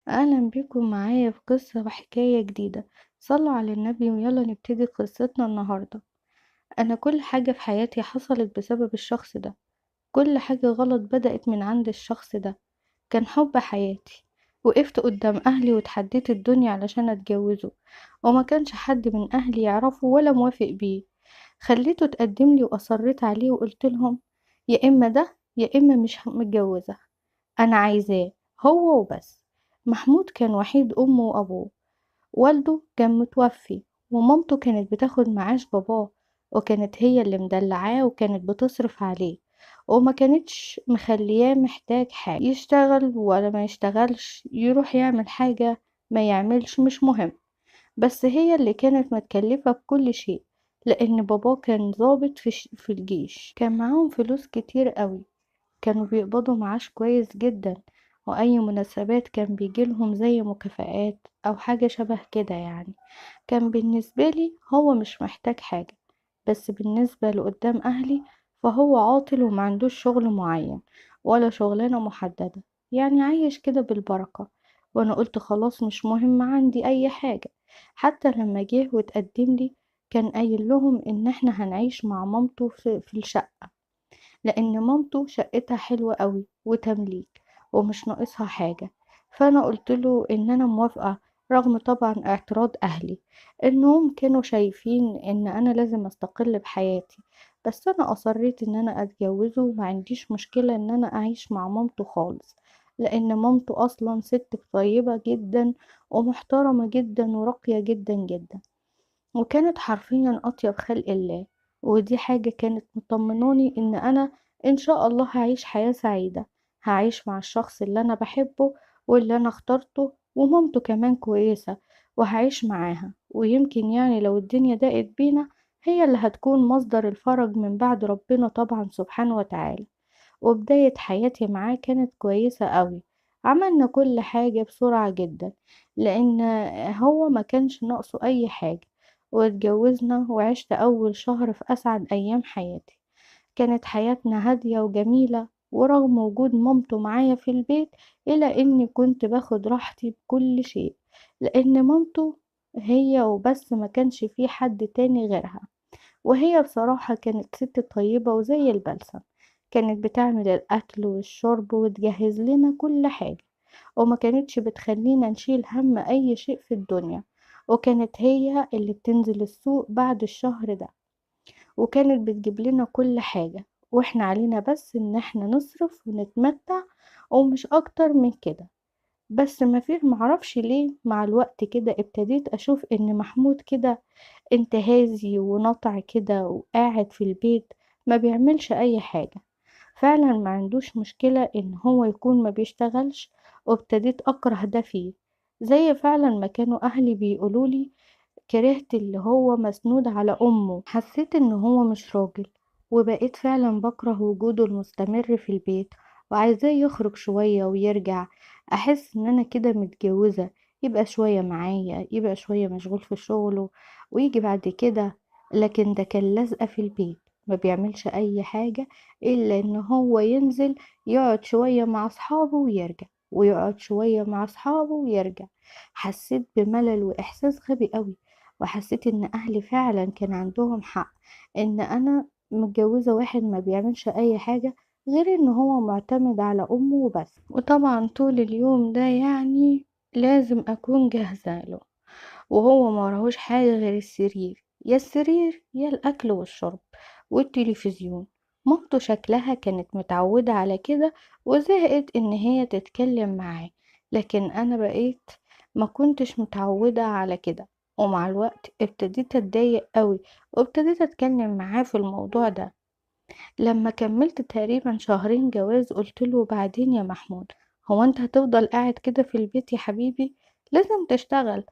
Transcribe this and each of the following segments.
أهلا بيكم معايا في قصة وحكاية جديدة. صلوا على النبي ويلا نبتدي قصتنا النهاردة. أنا كل حاجة في حياتي حصلت بسبب الشخص ده. كل حاجة غلط بدأت من عند الشخص ده. كان حب حياتي. وقفت قدام أهلي وتحديت الدنيا علشان أتجوزه، وما كانش حد من أهلي يعرفه ولا موافق بيه. خليته تقدم لي وأصريت عليه وقلت لهم يا إما ده يا إما مش متجوزة. أنا عايزاه هو وبس. محمود كان وحيد أمه وأبوه. والده كان متوفي، ومامته كانت بتاخد معاش باباه، وكانت هي اللي مدلعاه وكانت بتصرف عليه، وما كانتش مخلياه محتاج حاجة، يشتغل ولا ما يشتغلش، يروح يعمل حاجة ما يعملش، مش مهم. بس هي اللي كانت متكلفة بكل شيء، لأن باباه كان ضابط في الجيش، كان معاهم فلوس كتير قوي، كانوا بيقبضوا معاش كويس جدا، وأي مناسبات كان بيجيلهم زي مكافآت أو حاجة شبه كده يعني. كان بالنسبة لي هو مش محتاج حاجة، بس بالنسبة لقدام أهلي فهو عاطل وما عندوش شغل معين ولا شغلانة محددة، يعني عايش كده بالبركة. وأنا قلت خلاص مش مهم عندي أي حاجة. حتى لما جه وتقدم لي كان قايل لهم إن احنا هنعيش مع مامته في الشقة، لأن مامته شقتها حلوة قوي وتمليك ومش ناقصها حاجة. فأنا قلت له إن أنا موافقة، رغم طبعا اعتراض أهلي، إنهم كانوا شايفين إن أنا لازم أستقل بحياتي. بس أنا أصريت إن أنا أتجوزه، وما عنديش مشكلة إن أنا أعيش مع مامته خالص، لأن مامته أصلا ست طيبة جدا ومحترمة جدا وراقية جدا جدا، وكانت حرفيا أطيب خلق الله. ودي حاجة كانت مطمناني إن أنا إن شاء الله هعيش حياة سعيدة، هعيش مع الشخص اللي أنا بحبه واللي أنا اخترته، ومامته كمان كويسة، وهعيش معاها. ويمكن يعني لو الدنيا ضاقت بينا هي اللي هتكون مصدر الفرج من بعد ربنا طبعا سبحانه وتعالى. وبداية حياتي معاه كانت كويسة قوي. عملنا كل حاجة بسرعة جدا، لأن هو ما كانش ناقصه أي حاجة. واتجوزنا وعشت أول شهر في أسعد أيام حياتي. كانت حياتنا هادية وجميلة، ورغم وجود مامته معايا في البيت إلا إني كنت باخد راحتي بكل شيء، لأن مامته هي وبس، ما كانش في حد تاني غيرها. وهي بصراحة كانت ست طيبة وزي البلسم. كانت بتعمل الأكل والشرب وتجهز لنا كل حاجة، وما كانتش بتخلينا نشيل هم أي شيء في الدنيا. وكانت هي اللي بتنزل السوق بعد الشهر ده، وكانت بتجيب لنا كل حاجة، واحنا علينا بس ان احنا نصرف ونتمتع، ومش اكتر من كده. بس ما في معرفش ليه مع الوقت كده ابتديت اشوف ان محمود كده انتهازي ونطع كده وقاعد في البيت ما بيعملش اي حاجة. فعلا ما عندوش مشكلة ان هو يكون ما بيشتغلش، وابتديت اكره ده فيه. زي فعلا ما كانوا اهلي بيقولولي، كرهت اللي هو مسنود على امه، حسيت ان هو مش راجل. وبقيت فعلا بكره وجوده المستمر في البيت، وعايزاه يخرج شوية ويرجع. احس ان انا كده متجوزة، يبقى شوية معايا يبقى شوية مشغول في شغله ويجي بعد كده. لكن ده كان لازقة في البيت، ما بيعملش اي حاجة الا ان هو ينزل يقعد شوية مع اصحابه ويرجع، ويقعد شوية مع اصحابه ويرجع. حسيت بملل واحساس غبي قوي، وحسيت ان اهلي فعلا كان عندهم حق، ان انا متجوزة واحد ما بيعملش اي حاجة غير ان هو معتمد على امه وبس. وطبعا طول اليوم ده يعني لازم اكون جاهزة له، وهو ما وراهوش حاجة غير السرير، يا السرير يا الأكل والشرب والتلفزيون. مامته شكلها كانت متعودة على كده وزهقت إن هي تتكلم معاه، لكن أنا بقيت ما كنتش متعودة على كده. ومع الوقت ابتديت أتضايق قوي، وابتديت أتكلم معاه في الموضوع ده. لما كملت تقريبا شهرين جواز قلت له بعدين يا محمود، هو انت هتفضل قاعد كده في البيت يا حبيبي؟ لازم تشتغل.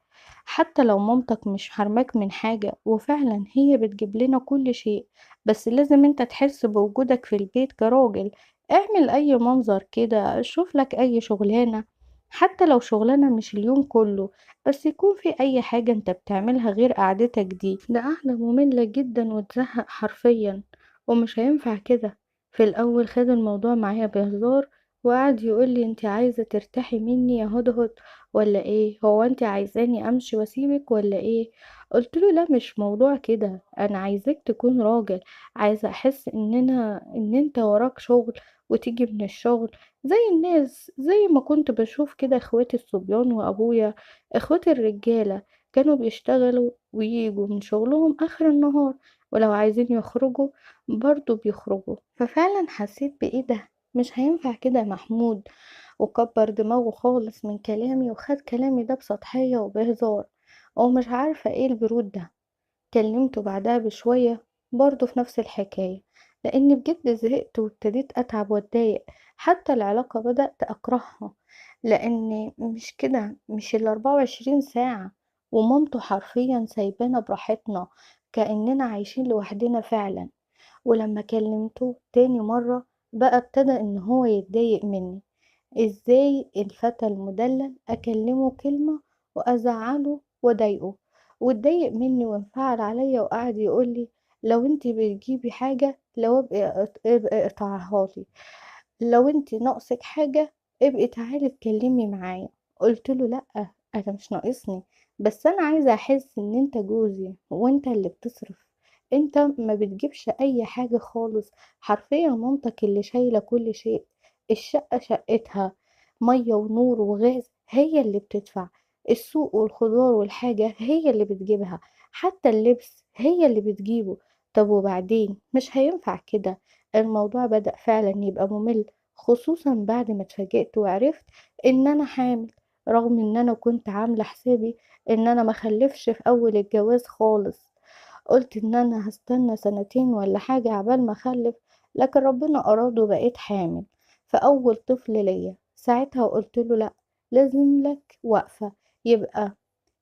حتى لو مامتك مش حرماك من حاجة، وفعلا هي بتجيب لنا كل شيء، بس لازم انت تحس بوجودك في البيت كراجل. اعمل اي منظر كده، شوف لك اي شغلانة، حتى لو شغلانة مش اليوم كله، بس يكون في اي حاجة انت بتعملها غير قعدتك دي. ده قعدة مملة جدا وتزهق حرفيا، ومش هينفع كده. في الأول خد الموضوع معايا بهزار، وقعد يقول لي انت عايزة ترتاحي مني يا هدهد ولا ايه؟ هو انت عايزاني امشي واسيبك ولا ايه؟ قلت له لا، مش موضوع كده، انا عايزك تكون راجل. عايزة احس ان انت وراك شغل وتيجي من الشغل زي الناس، زي ما كنت بشوف كده اخواتي الصبيان وابويا. اخواتي الرجالة كانوا بيشتغلوا وييجوا من شغلهم اخر النهار، ولو عايزين يخرجوا برضو بيخرجوا. ففعلا حسيت بايه ده، مش هينفع كده يا محمود. وكبر دماغه خالص من كلامي وخد كلامي ده بسطحية وبهزار، ومش عارفة ايه البرود ده. كلمته بعدها بشوية برضه في نفس الحكاية، لأني بجد زهقت وابتديت أتعب واتضايق. حتى العلاقة بدأت أكرهها، لأن مش كده، مش ال24 ساعة ومامته حرفيا سايبانا براحتنا كأننا عايشين لوحدنا فعلا. ولما كلمته تاني مرة بقى ابتدى ان هو يتضايق مني. ازاي الفتى المدلل اكلمه كلمة وازعله وضايقه؟ واتضايق مني وانفعل عليا وقعد يقولي لو انتي بتجيبي حاجة، لو ابقي اقطعها لي، لو انتي ناقصك حاجة ابقي تعالي اتكلمي معايا. قلت له لا، انا مش ناقصني، بس انا عايزة احس ان انت جوزي وانت اللي بتصرف. انت ما بتجيبش اي حاجة خالص، حرفيا مامتك اللي شايلة كل شيء. الشقة شقتها، مية ونور وغاز هي اللي بتدفع، السوق والخضار والحاجة هي اللي بتجيبها، حتى اللبس هي اللي بتجيبه. طب وبعدين مش هينفع كده. الموضوع بدأ فعلا يبقى ممل، خصوصا بعد ما اتفاجئت وعرفت ان انا حامل، رغم ان انا كنت عاملة حسابي ان انا ما خلفش في اول الجواز خالص. قلت ان انا هستنى سنتين ولا حاجة عبال ما اخلف، لكن ربنا اراد وبقيت حامل فاول طفل ليا. ساعتها قلت له لا، لازم لك وقفة، يبقى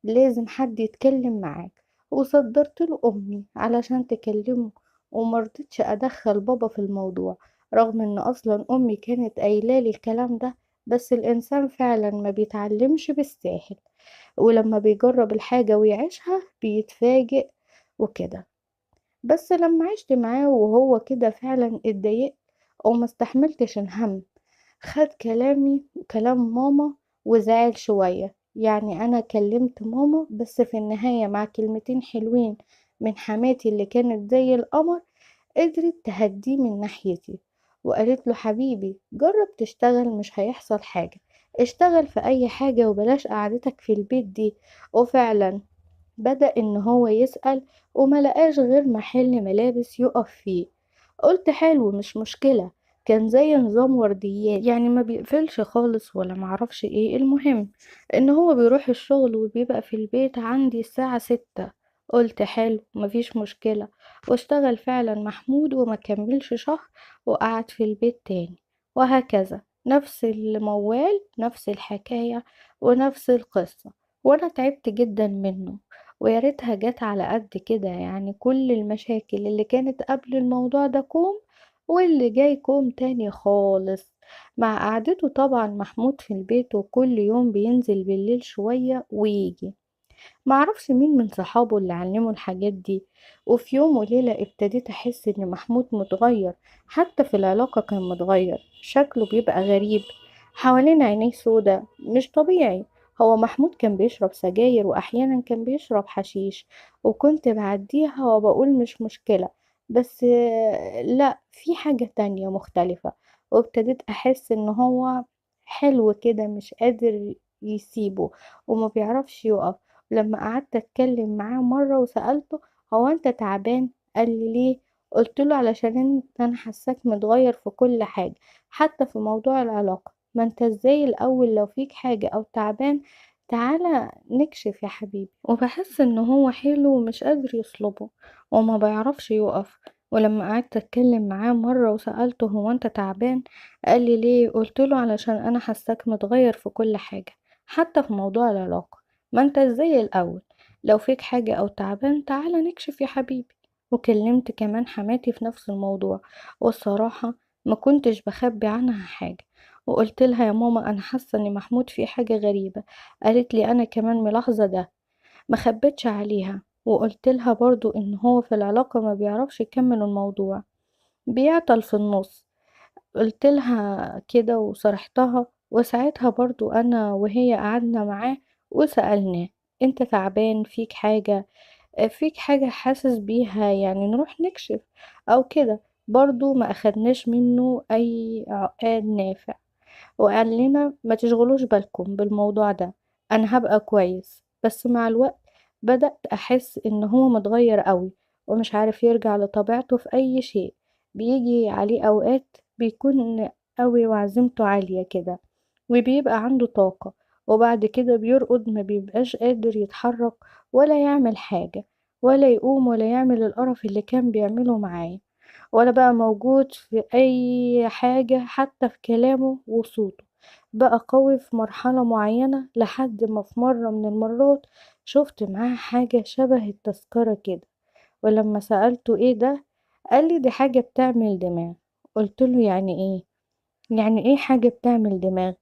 لازم حد يتكلم معاك. وصدرت له امي علشان تكلمه، ومرضتش ادخل بابا في الموضوع، رغم ان اصلا امي كانت قايلالي الكلام ده. بس الانسان فعلا ما بيتعلمش بالساهل، ولما بيجرب الحاجة ويعيشها بيتفاجئ وكده. بس لما عشت معاه وهو كده فعلا اتضايقت وما استحملتش الهم. خد كلامي وكلام ماما وزعل شوية. يعني أنا كلمت ماما بس في النهاية مع كلمتين حلوين من حماتي اللي كانت زي القمر، قدرت تهديه من ناحيتي. وقالت له حبيبي جرب تشتغل، مش هيحصل حاجة، اشتغل في أي حاجة وبلاش قعدتك في البيت دي. وفعلا بدأ إن هو يسأل وما لقاش غير محل ملابس يقف فيه. قلت حلو، مش مشكلة. كان زي نظام ورديات، يعني ما بيقفلش خالص ولا معرفش ايه، المهم ان هو بيروح الشغل وبيبقى في البيت عندي الساعة 6. قلت حلو، مفيش مشكلة. واشتغل فعلا محمود وما كملش شهر وقعد في البيت تاني. وهكذا نفس الموال، نفس الحكاية ونفس القصة. وانا تعبت جدا منه. ويا ريتها جت على قد كده، يعني كل المشاكل اللي كانت قبل الموضوع ده كوم، واللي جاي كوم تاني خالص. مع قعدته طبعا محمود في البيت، وكل يوم بينزل بالليل شوية ويجي. معرفش مين من صحابه اللي علمه الحاجات دي. وفي يوم وليلة ابتديت أحس إن محمود متغير، حتى في العلاقة كان متغير، شكله بيبقى غريب، حوالين عينيه سودا مش طبيعي. هو محمود كان بيشرب سجاير وأحيانا كان بيشرب حشيش، وكنت بعديها وبقول مش مشكلة. بس لا، في حاجة تانية مختلفة. وابتديت أحس إن هو حلو كده، مش قادر يسيبه وما بيعرفش يقف. لما قعدت اتكلم معاه مرة وسألته هو انت تعبان؟ قال لي ليه؟ قلت له علشان انا حاساك متغير في كل حاجة، حتى في موضوع العلاقة. ما انت ازاي الاول؟ لو فيك حاجة او تعبان تعالى نكشف يا حبيبي. وبحس ان هو حلو ومش قادر يصلبه وما بيعرفش يقف. ولما قعدت اتكلم معاه مرة وسألته هو انت تعبان؟ قال لي ليه؟ قلت له علشان انا حاساك متغير في كل حاجة، حتى في موضوع العلاقة. ما انت زي الاول، لو فيك حاجة او تعبان تعالى نكشف يا حبيبي. وكلمت كمان حماتي في نفس الموضوع، والصراحة ما كنتش بخبي عنها حاجة. وقلت لها يا ماما انا حاسة ان محمود في حاجة غريبة. قالت لي انا كمان ملاحظة ده. ما خبتش عليها وقلت لها برضو ان هو في العلاقة ما بيعرفش يكمل الموضوع، بيعطل في النص. قلت لها كده وصرحتها، وساعتها برضو انا وهي قعدنا معاه وسألناه: انت تعبان؟ فيك حاجة حاسس بيها؟ يعني نروح نكشف او كده. برضو ما اخدناش منه اي عقاد نافع، وقال لنا ما تشغلوش بالكم بالموضوع ده، انا هبقى كويس. بس مع الوقت بدأت احس ان هو متغير قوي، ومش عارف يرجع لطبيعته في اي شيء. بيجي عليه اوقات بيكون قوي وعزيمته عالية كده، وبيبقى عنده طاقة، وبعد كده بيرقد ما بيبقاش قادر يتحرك ولا يعمل حاجة، ولا يقوم ولا يعمل القرف اللي كان بيعمله معايا، ولا بقى موجود في أي حاجة. حتى في كلامه وصوته بقى قوي في مرحلة معينة، لحد ما في مرة من المرات شفت معاه حاجة شبه التذكرة كده. ولما سألته ايه ده، قالي دي حاجة بتعمل دماغ. قلتله يعني ايه؟ يعني ايه حاجة بتعمل دماغ؟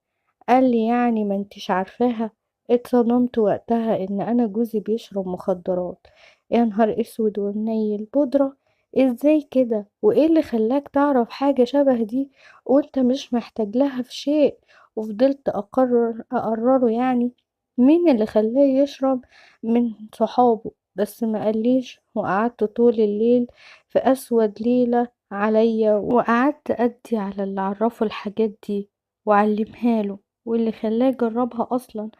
قال لي يعني ما انتش عارفاها. اتصدمت وقتها ان انا جوزي بيشرب مخدرات. يا نهار اسود ومنيل، بودرة؟ ازاي كده؟ وايه اللي خلاك تعرف حاجة شبه دي وانت مش محتاج لها في شيء؟ وفضلت اقرره يعني. مين اللي خلاه يشرب؟ من صحابه. بس ما قاليش، وقعدت طول الليل في اسود ليلة عليا، وقعدت ادي على اللي عرفه الحاجات دي وعلمها له، واللي خلاه يجربها اصلا.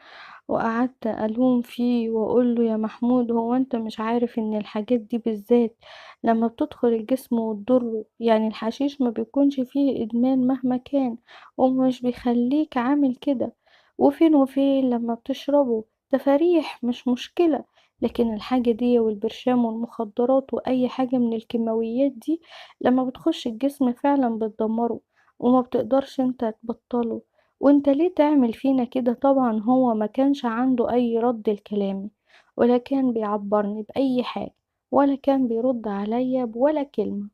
وقعدت الوم فيه واقول له: يا محمود، هو انت مش عارف ان الحاجات دي بالذات لما بتدخل الجسم وتضره؟ يعني الحشيش ما بيكونش فيه ادمان مهما كان، ومش بيخليك عامل كده. وفين وفين لما بتشربه تفاريح مش مشكلة. لكن الحاجة دي والبرشام والمخدرات واي حاجة من الكيماويات دي لما بتخش الجسم فعلا بتدمره، وما بتقدرش انت تبطله. وانت ليه تعمل فينا كده؟ طبعا هو ما كانش عنده اي رد لكلامي، ولا كان بيعبرني بأي حاجة، ولا كان بيرد عليا بولا كلمة.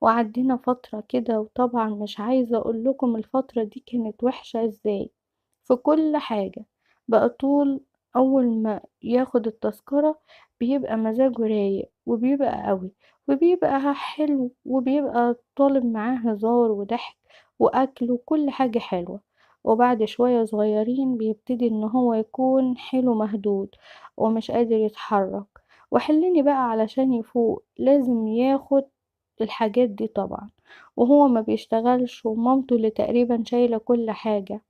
وعدينا فترة كده، وطبعا مش عايزة اقول لكم الفترة دي كانت وحشة ازاي في كل حاجة. بقى طول اول ما ياخد التذكرة بيبقى مزاجه رايق، وبيبقى قوي، وبيبقى حلو، وبيبقى طالب معاه هزار وضحك واكل وكل حاجة حلوة. وبعد شوية صغيرين بيبتدي ان هو يكون حيله مهدود ومش قادر يتحرك. وحلني بقى علشان يفوق لازم ياخد الحاجات دي طبعا، وهو ما بيشتغلش، ومامته اللي تقريبا شايلة كل حاجة.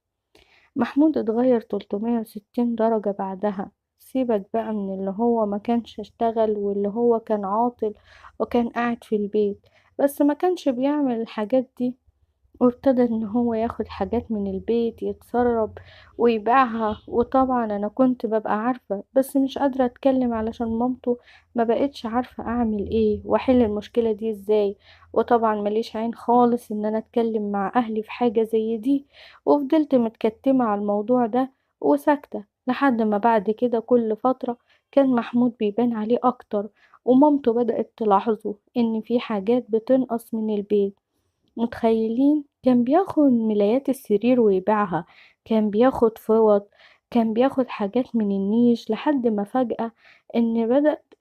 محمود اتغير 360 درجة بعدها. سيبك بقى من اللي هو ما كانش اشتغل واللي هو كان عاطل وكان قاعد في البيت، بس ما كانش بيعمل الحاجات دي. وابتدى ان هو ياخد حاجات من البيت يتسرب ويبيعها. وطبعا انا كنت ببقى عارفة، بس مش قادرة اتكلم علشان مامته ما بقتش عارفة اعمل ايه واحل المشكلة دي ازاي. وطبعا ماليش عين خالص ان انا اتكلم مع اهلي في حاجة زي دي. وفضلت متكتمة على الموضوع ده وساكتة، لحد ما بعد كده كل فترة كان محمود بيبان عليه اكتر، ومامته بدأت تلاحظه ان في حاجات بتنقص من البيت. متخيلين؟ كان بياخد ملايات السرير ويبيعها، كان بياخد فوط، كان بياخد حاجات من النيش، لحد ما فجأة ان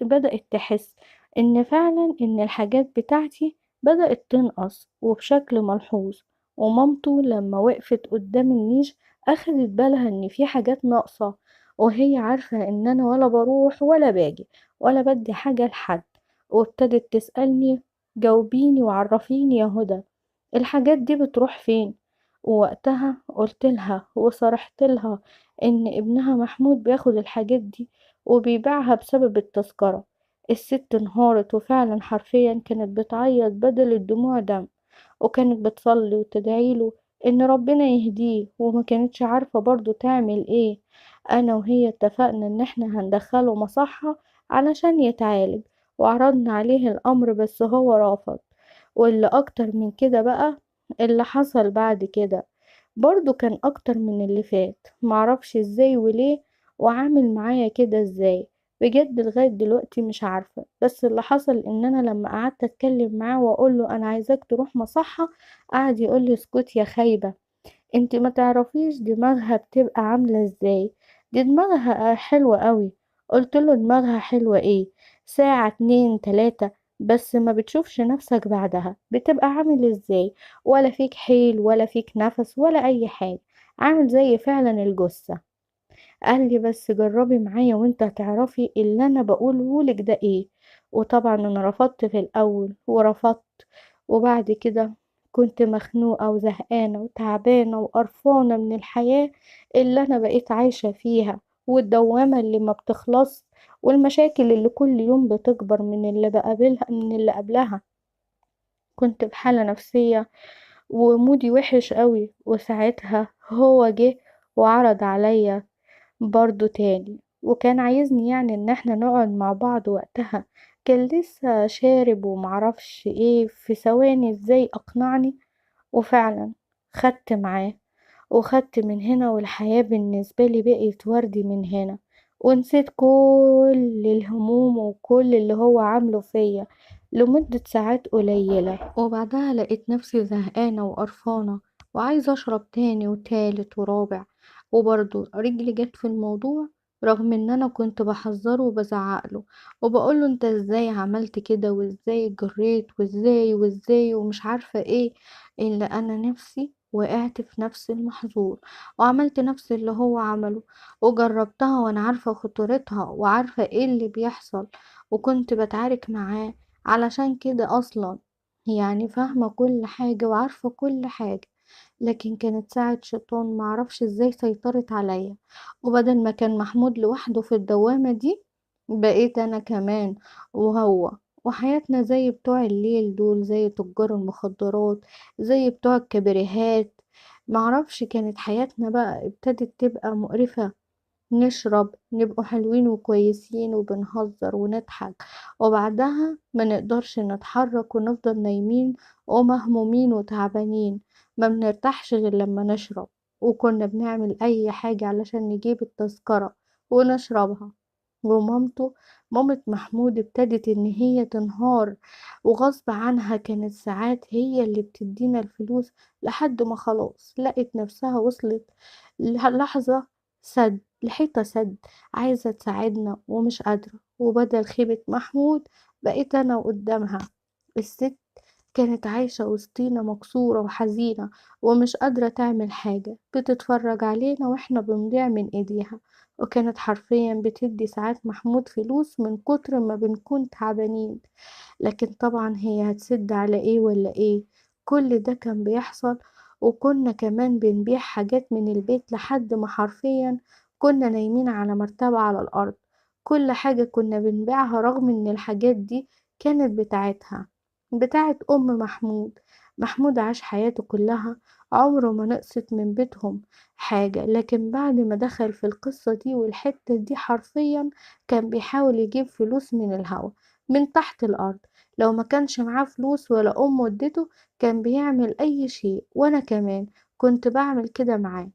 بدأت تحس ان فعلا ان الحاجات بتاعتي بدأت تنقص وبشكل ملحوظ. ومامته لما وقفت قدام النيش اخدت بالها ان في حاجات ناقصة، وهي عارفة ان انا ولا بروح ولا باجي ولا بدي حاجة لحد. وابتدت تسألني: جاوبيني وعرفيني يا هدى، الحاجات دي بتروح فين؟ ووقتها قلت لها وصرحت لها ان ابنها محمود بياخد الحاجات دي وبيبيعها بسبب التذكرة. الست انهارت، وفعلا حرفيا كانت بتعيط بدل الدموع دم، وكانت بتصلي وتدعيله ان ربنا يهديه، وما كانتش عارفة برضو تعمل ايه. انا وهي اتفقنا ان احنا هندخله مصحة علشان يتعالج، وعرضنا عليه الامر بس هو رافض. واللي اكتر من كده بقى اللي حصل بعد كده برضو كان اكتر من اللي فات. معرفش ازاي وليه، وعامل معايا كده ازاي. بجد لغاية دلوقتي مش عارفة. بس اللي حصل ان انا لما قعدت اتكلم معاه واقول له انا عايزاك تروح مصحة، قعد يقول لي: اسكت يا خايبة، انت ما تعرفيش دماغها بتبقى عاملة ازاي، دي دماغها حلوة قوي. قلت له: دماغها حلوة ايه؟ ساعة اتنين تلاتة بس ما بتشوفش نفسك بعدها بتبقى عامل ازاي، ولا فيك حيل ولا فيك نفس ولا اي حاجة، عامل زي فعلا الجثة. قال لي بس جربي معايا وانت هتعرفي اللي انا بقوله لك ده ايه. وطبعا انا رفضت في الاول ورفضت، وبعد كده كنت مخنوقة وزهقانة وتعبانة وقرفانة من الحياة اللي انا بقيت عايشة فيها، والدوامة اللي ما بتخلص، والمشاكل اللي كل يوم بتكبر من اللي بقابلها من اللي قبلها. كنت بحالة نفسية ومودي وحش قوي، وساعتها هو جه وعرض عليا برضو تاني، وكان عايزني يعني ان احنا نقعد مع بعض. وقتها كان لسه شارب ومعرفش ايه، في ثواني ازاي اقنعني. وفعلا خدت معاه وخدت من هنا، والحياة بالنسبة لي بقيت وردي من هنا، ونسيت كل الهموم وكل اللي هو عامله فيا لمدة ساعات قليلة. وبعدها لقيت نفسي زهقانة وقرفانة وعايزة أشرب تاني وتالت ورابع، وبرضه رجلي جت في الموضوع، رغم ان انا كنت بحذره وبزعقله وبقوله انت ازاي عملت كده وازاي جريت وازاي وازاي ومش عارفة ايه، الا انا نفسي وقعت في نفس المحظور وعملت نفس اللي هو عمله، وجربتها وانا عارفة خطورتها وعارفة ايه اللي بيحصل، وكنت بتعارك معاه علشان كده اصلا، يعني فاهمة كل حاجة وعارفة كل حاجة. لكن كانت ساعة شيطان معرفش ازاي سيطرت عليا، وبدل ما كان محمود لوحده في الدوامة دي بقيت انا كمان وهو. وحياتنا زي بتوع الليل دول، زي تجار المخدرات، زي بتوع الكبريهات. معرفش كانت حياتنا بقى ابتدت تبقى مقرفة. نشرب نبقوا حلوين وكويسين وبنهزر ونضحك، وبعدها ما نقدرش نتحرك ونفضل نايمين ومهمومين وتعبانين، ما بنرتاحش غير لما نشرب. وكنا بنعمل اي حاجة علشان نجيب التذكرة ونشربها. ومامته مامة محمود ابتدت ان هي تنهار، وغصب عنها كانت ساعات هي اللي بتدينا الفلوس، لحد ما خلاص لقت نفسها وصلت لحظة سد لحيطة سد، عايزة تساعدنا ومش قادرة. وبدل خيبة محمود بقيت أنا قدامها. الست كانت عايشة وسطينا مكسورة وحزينة ومش قادرة تعمل حاجة، بتتفرج علينا واحنا بنضيع من ايديها. وكانت حرفيا بتدي ساعات محمود فلوس من كتر ما بنكون تعبانين. لكن طبعا هي هتسد على ايه ولا ايه؟ كل ده كان بيحصل. وكنا كمان بنبيع حاجات من البيت لحد ما حرفيا كنا نايمين على مرتبة على الأرض. كل حاجة كنا بنبيعها، رغم ان الحاجات دي كانت بتاعتها، بتاعت أم محمود. محمود عاش حياته كلها عمره ما نقصت من بيتهم حاجة، لكن بعد ما دخل في القصة دي والحتة دي حرفيا كان بيحاول يجيب فلوس من الهوا، من تحت الأرض. لو ما كانش معاه فلوس ولا أمه ادته كان بيعمل أي شيء، وأنا كمان كنت بعمل كده معاه.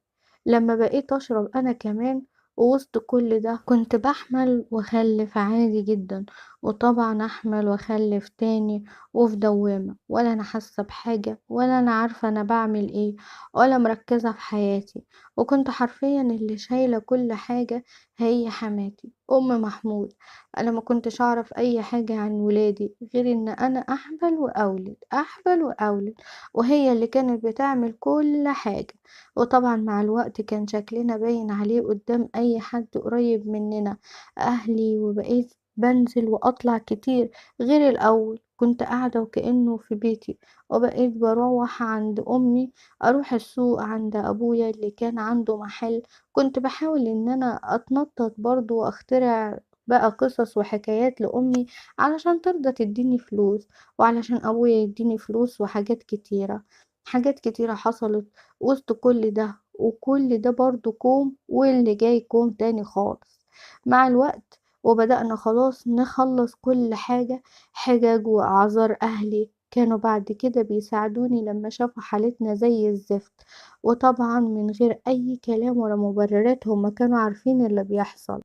لما بقيت أشرب أنا كمان، ووسط كل ده كنت بحمل وأخلف عادي جدا، وطبعا أحمل وأخلف تاني وفي دوامة، ولا أنا حاسة بحاجة ولا أنا عارفة أنا بعمل إيه ولا مركزة في حياتي. وكنت حرفيا اللي شايلة كل حاجة هي حماتي أم محمود. أنا ما كنتش أعرف أي حاجة عن ولادي غير إن أنا أحبل وأولد أحبل وأولد، وهي اللي كانت بتعمل كل حاجة. وطبعا مع الوقت كان شكلنا باين عليه قدام أي حد قريب مننا، أهلي. وبقيت بنزل وأطلع كتير غير الأول، كنت قاعدة وكأنه في بيتي. وبقيت بروح عند أمي، أروح السوق عند أبويا اللي كان عنده محل. كنت بحاول إن أنا أتنطط برضو وأخترع بقى قصص وحكايات لأمي علشان ترضى تديني فلوس، وعلشان أبويا يديني فلوس. وحاجات كتيرة حاجات كتيرة حصلت وسط كل ده، وكل ده برضو كوم، واللي جاي كوم تاني خالص مع الوقت. وبدأنا خلاص نخلص كل حاجة. حجج وأعذار أهلي كانوا بعد كده بيساعدوني لما شافوا حالتنا زي الزفت، وطبعا من غير أي كلام ولا مبررات، هما كانوا عارفين اللي بيحصل.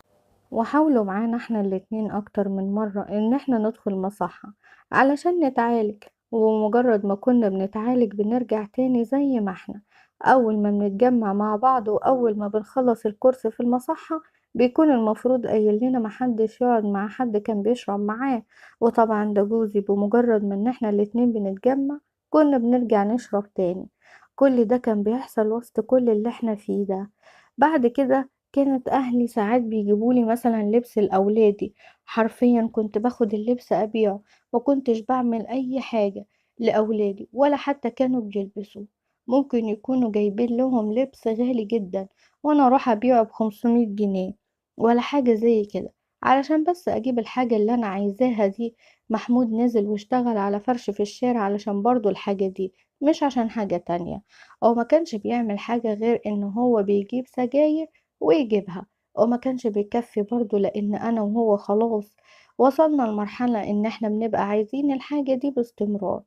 وحاولوا معانا احنا الاتنين اكتر من مرة ان احنا ندخل مصحة علشان نتعالج، ومجرد ما كنا بنتعالج بنرجع تاني زي ما احنا. اول ما بنتجمع مع بعض واول ما بنخلص الكورس في المصحة بيكون المفروض قايل لنا محدش يقعد مع حد كان بيشرب معاه. وطبعا ده جوزي، بمجرد ما ان احنا الاتنين بنتجمع كنا بنرجع نشرب تاني. كل ده كان بيحصل وسط كل اللي احنا فيه ده. بعد كده كانت اهلي ساعات بيجيبولي مثلا لبس لاولادي، حرفيا كنت باخد اللبس ابيعه. ما كنتش بعمل اي حاجة لاولادي ولا حتى كانوا بيلبسوه. ممكن يكونوا جايبين لهم لبس غالي جدا وانا اروح ابيعه ب500 جنيه ولا حاجة زي كده، علشان بس اجيب الحاجة اللي انا عايزاها دي. محمود نزل واشتغل على فرش في الشارع علشان برضو الحاجة دي، مش عشان حاجة تانية. او ما كانش بيعمل حاجة غير ان هو بيجيب سجاير ويجيبها. وما كانش بيكفي برضو، لان انا وهو خلاص وصلنا لمرحلة ان احنا بنبقى عايزين الحاجة دي باستمرار.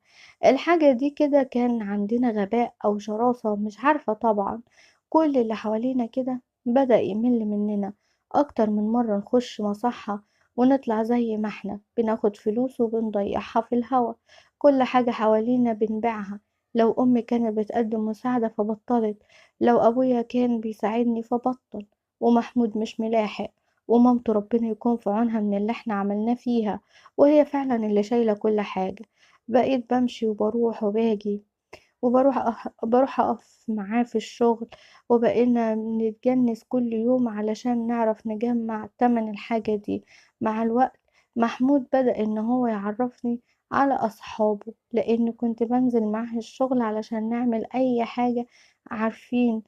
الحاجة دي كده كان عندنا غباء او شراسة مش عارفة طبعا. كل اللي حوالينا كده بدأ يمل مننا. اكتر من مرة نخش مصحة ونطلع زي ما احنا بناخد فلوس وبنضيعها في الهوا. كل حاجة حوالينا بنبيعها. لو أمي كانت بتقدم مساعدة فبطلت، لو أبويا كان بيساعدني فبطل. ومحمود مش ملاحق، ومامته ربنا يكون في عونها من اللي احنا عملناه فيها، وهي فعلا اللي شايلة كل حاجة. بقيت بمشي وبروح وباجي، بروح أقف معاه في الشغل، وبقينا نتجنس كل يوم علشان نعرف نجمع تمن الحاجة دي. مع الوقت محمود بدأ إن هو يعرفني على أصحابه، لأن كنت بنزل معاه الشغل علشان نعمل أي حاجة. عارفين